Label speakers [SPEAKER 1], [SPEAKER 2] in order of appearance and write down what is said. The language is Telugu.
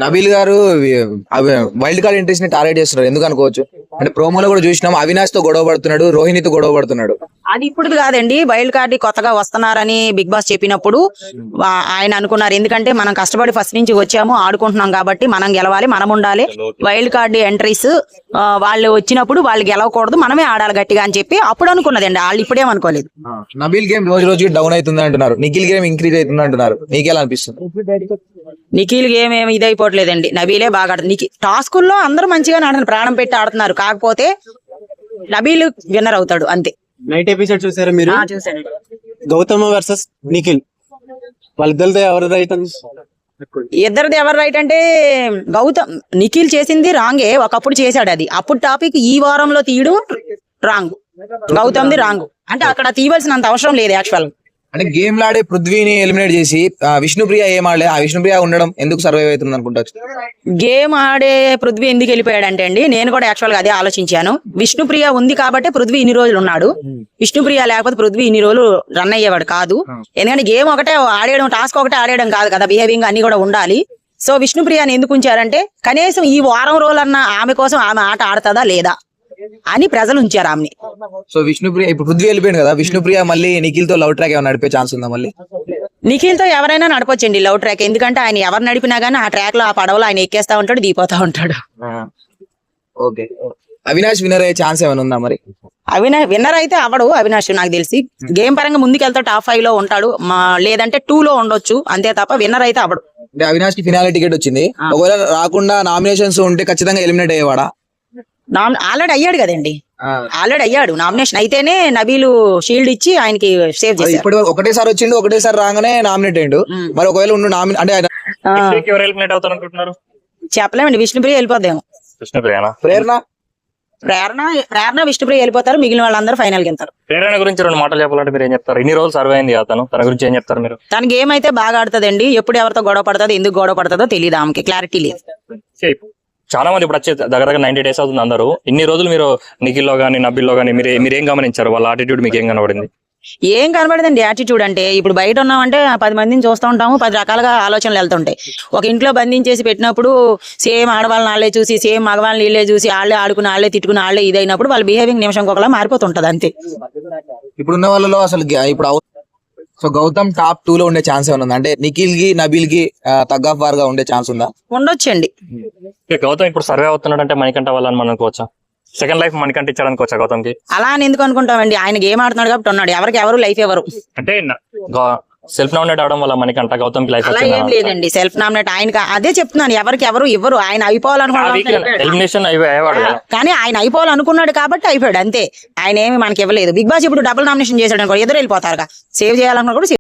[SPEAKER 1] నబీల్ గారు వైల్డ్ కార్డ్ ఎంట్రీస్ ని టార్గెట్ చేస్తున్నారు, ఎందుకు అనుకోవచ్చు? అంటే ప్రోమోలో కూడా చూసినాం, అవినాష్ తో గొడవ పడుతున్నాడు, రోహిణితో గొడవ పడుతున్నాడు.
[SPEAKER 2] అది ఇప్పుడు కాదండి, వైల్డ్ కార్డ్ కొత్తగా వస్తున్నారని బిగ్ బాస్ చెప్పినప్పుడు ఆయన అనుకున్నారు, ఎందుకంటే మనం కష్టపడి ఫస్ట్ నుంచి వచ్చాము, ఆడుకుంటున్నాం కాబట్టి మనం గెలవాలి, మనం ఉండాలి. వైల్డ్ కార్డ్ ఎంట్రీస్ వాళ్ళు వచ్చినప్పుడు వాళ్ళు గెలవకూడదు, మనమే ఆడాలి గట్టిగా అని చెప్పి అప్పుడు అనుకున్నదండి. వాళ్ళు ఇప్పుడేం అనుకోలేదు.
[SPEAKER 1] నబీల్ గేమ్ రోజు రోజుకి డౌన్ అవుతుంది అంటున్నారు, నిఖిల్ గేమ్ ఇంక్రీజ్ అవుతుంది అంటున్నారు, మీకెలా అనిపిస్తుంది?
[SPEAKER 2] నిఖిల్ గేమ్ ఏమి ఇదైపోవట్లేదండి, నబీలే బాగా ఆడుతుంది. టాస్కుల్లో అందరూ మంచిగానే ఆడుతున్నారు, ప్రాణం పెట్టి ఆడుతున్నారు, కాకపోతే నబీల్ విన్నర్ అవుతాడు అంతే.
[SPEAKER 3] నైట్ ఎపిసోడ్ చూసారా మీరు?
[SPEAKER 2] చూసాను.
[SPEAKER 3] గౌతమ్ వర్సెస్ నిఖిల్, వాళ్ళిద్దరితో ఎవరు రైట్?
[SPEAKER 2] ఇద్దరిది ఎవరు రైట్ అంటే నిఖిల్ చేసింది రాంగే, ఒకప్పుడు చేశాడు అది. అప్పుడు టాపిక్ ఈ వారంలో తీయడం రాంగ్, గౌతమ్ది రాంగ్. అంటే అక్కడ తీయవలసినంత అవసరం లేదు యాక్చువల్.
[SPEAKER 1] అంటే గేమ్ లాడే పృథ్వీని ఎలిమినేట్ చేసి విష్ణుప్రియ ఏం ఆడలేదు, ఆ విష్ణుప్రియ ఉండడం ఎందుకు సర్వైవ్ అవుతుంది అనుకుంటా?
[SPEAKER 2] గేమ్ ఆడే పృథ్వీ ఎందుకు వెళ్ళిపోయాడంటే అండి, నేను కూడా యాక్చువల్ గా అదే ఆలోచించాను. విష్ణుప్రియ ఉంది కాబట్టి పృథ్వీ ఇన్ని రోజులు ఉన్నాడు, విష్ణుప్రియ లేకపోతే పృథ్వీ ఇన్ని రోజులు రన్ అయ్యేవాడు కాదు. ఎందుకంటే గేమ్ ఒకటే ఆడేయడం, టాస్క్ ఒకటే ఆడేయడం కాదు కదా, బిహేవింగ్ అన్ని కూడా ఉండాలి. సో విష్ణుప్రియని ఎందుకు ఉంచారంటే కనీసం ఈ వారం రోజులన్నా ఆమె కోసం ఆమె ఆట ఆడుతుందా లేదా అని ప్రజలు ఉంచారు ఆమెని.
[SPEAKER 1] సో విష్ణుప్రియ ఇప్పుడు పృథ్వీ వెళ్ళిపోయింది కదా, విష్ణుప్రియ మళ్ళీ నిఖిల్ తో లవ్ ట్రాక్ ఏమైనా నడిపే ఛాన్స్ ఉందా? మళ్ళీ
[SPEAKER 2] నిఖిల్ తో ఎవరైనా నడపొచ్చండి లవ్ ట్రాక్, ఎందుకంటే ఆయన ఎవరు నడిపినా గానీ ఆ ట్రాక్ లో ఆ పడవలో ఆయన ఎక్కేస్తా ఉంటాడు, దిగిపోతా ఉంటాడు.
[SPEAKER 1] ఓకే, అవినాష్ విన్నర్ అయ్యే ఛాన్స్ ఏమైనా ఉందా మరి?
[SPEAKER 2] అవినాష్ విన్నర్ అయితే అవడు అవినాష్, నాకు తెలిసి గేమ్ పరంగా ముందుకెళ్తా టాప్ 5 లో ఉంటాడు, లేదంటే 2 లో ఉండొచ్చు, అంతే తప్ప విన్నర్ అయితే అవడు.
[SPEAKER 1] అంటే అవినాష్ కి ఫినాలే టికెట్ వచ్చింది, ఒకవేళ రాకుండా నామినేషన్స్ ఉంటే ఖచ్చితంగా ఎలిమినేట్ అయ్యేవాడా?
[SPEAKER 2] ఆల్రెడీ అయ్యాడు కదండి, ఆల్రెడీ అయ్యాడు. నామినేషన్ అయితేనే నబీలు షీల్డ్ ఇచ్చి ఆయనకి సేవ్ చేశారు.
[SPEAKER 1] ఇప్పుడు ఒకటేసారి వచ్చిండు, ఒకటేసారి రాగానే నామినేట్ అయ్యిండు. మరి ఒకవేళ ఉండు అంటే
[SPEAKER 2] చెప్పలేమండి, విష్ణుప్రియ వెళ్ళిపోద్దేమో. ప్రేరణ విష్ణుప్రియ వెళ్ళిపోతారు, మిగిలిన వాళ్ళందరూ ఫైనల్ కి వెళ్తారు.
[SPEAKER 4] ప్రేరణ గురించి 2 మాటలు చెప్పాలంటే మీరు ఏం చెప్తారు? ఇన్ని రోజులు సర్వే అయింది అతను, తన గురించి ఏం చెప్తారు మీరు?
[SPEAKER 2] తన గేమ్ అయితే బాగా ఆడుతుందండి, ఎప్పుడు ఎవరితో గొడవ పడుతుందో, ఎందుకు గొడవ పడుతుందో తెలియదు, ఆమెకి క్లారిటీ లేదు.
[SPEAKER 4] చాలా మంది ఇప్పుడు వచ్చే దగ్గర 90 days అవుతుంది అందరూ. ఇన్ని రోజులు మీరు నిఖిల్లో గానీ నబీల్లో గానీ మీరేం గమనించారు? వాళ్ళ ఆటిట్యూడ్ మీకు ఏం కనబడింది?
[SPEAKER 2] ఏం కనబడదండి యాటిట్యూడ్ అంటే. ఇప్పుడు బయట ఉన్నామంటే 10 మందిని చూస్తూ ఉంటాము, 10 రకాలుగా ఆలోచనలు వెళ్తుంటాయి. ఒక ఇంట్లో బంధించేసి పెట్టినప్పుడు సేమ్ ఆడవాళ్ళని వాళ్ళే చూసి, సేమ్ మగవాళ్ళని వీళ్ళే చూసి, వాళ్ళే ఆడుకుని వాళ్ళే తిట్టుకుని వాళ్ళే ఇదైనప్పుడు వాళ్ళ బిహేవింగ్ నిమిషం ఒకలా మారిపోతుంటది అంతే.
[SPEAKER 1] ఇప్పుడు ఉన్న వాళ్ళలో అసలు ఇప్పుడు సో గౌతమ్ టాప్ 2 లో ఉండే ఛాన్స్ ఏమైనా ఉందా? అంటే నిఖిల్ కి నబీల్ కి తగ్గ వార్ గా ఉండే ఛాన్స్ ఉందా?
[SPEAKER 2] ఉండొచ్చండి.
[SPEAKER 4] గౌతమ్ ఇప్పుడు సర్వే అవుతున్నాడు అంటే మణికంఠ వాళ్ళని మనం అనుకోవచ్చా? సెకండ్ లైఫ్ మణికంఠ ఇచ్చారనుకోవచ్చా గౌతమ్ కి?
[SPEAKER 2] అలా అని ఎందుకు అనుకుంటామండి, ఆయన గేమ్ ఆడుతున్నాడు కాబట్టి ఉన్నాడు, ఎవరికి ఎవరు లైఫ్ ఎవరు అంటే
[SPEAKER 4] సెల్ఫ్ నామినేట్ అవడం వల్ల మనకంట గౌతమ్ కి లైఫ్
[SPEAKER 2] అలా ఏం లేదండి. సెల్ఫ్ నామినేట్ ఆయన అదే చెప్తున్నాను, ఎవరికి ఎవరు ఇవ్వరు, ఆయన అయిపోవాలనుకున్నాడు కానీ ఆయన అయిపోవాలనుకున్నాడు కాబట్టి అయిపోయాడు అంతే. ఆయన ఏమి మనకి ఇవ్వలేదు. బిగ్ బాస్ ఇప్పుడు డబుల్ నామినేషన్ చేశాడు అనుకో, ఎదురు వెళ్ళిపోతారుగా, సేవ్ చేయాలనుకున్నా కూడా